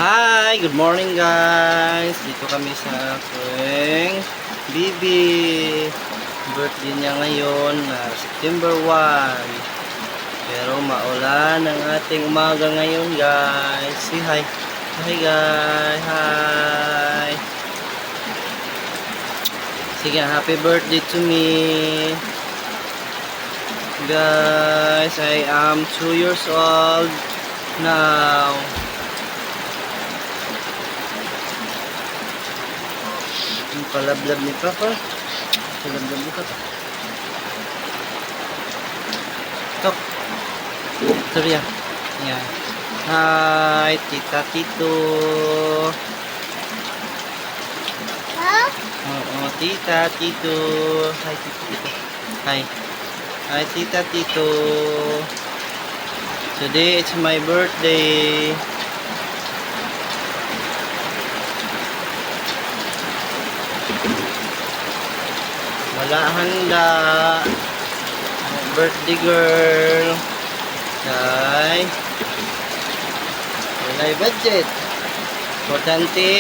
Hi! Good morning guys! Dito kami sa aking bibi. Birthday niya ngayon na September 1. Pero maulan ang ating umaga ngayon guys. Say hi! Hi guys! Hi! Sige, happy birthday to me! Guys, I am 2 years old now. Ang palablab ni Papa. Palablab ni Papa. Tok. Surya. Yan. Hi, Tita Tito. Oo, Tita Tito. Hi, Tita Tito. Hi. Hi, Tita Tito. Today it's my birthday. Wala handa. Birthday girl. Kay walay budget. Importante.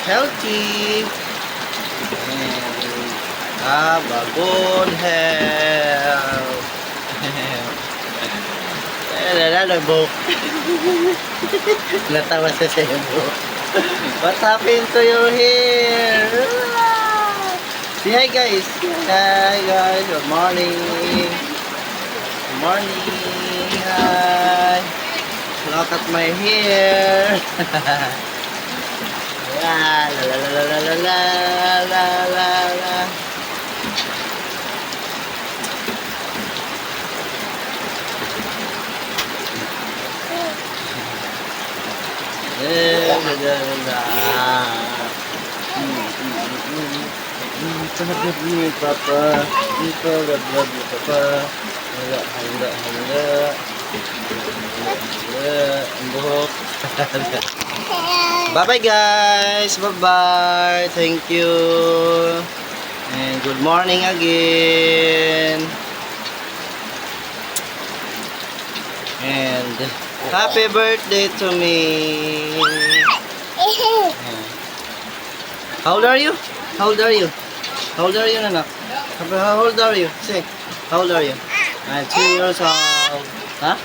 Healthy. And have a good health. Buhok. Natawa sa sa'yo buhok. What happened to your hair? Say hi guys. Hi guys. Good morning. Good morning. Hi. Look at my hair. La la la la la la la la la. Terhadap ni Papa, kita berbuat Papa, handa, buhok. Bye bye guys, bye bye, thank you, and good morning again, and happy birthday to me. How old are you? How old are you? How old are you, Nanak? How old are you? Say, how old are you? I'm 2 years old. Huh?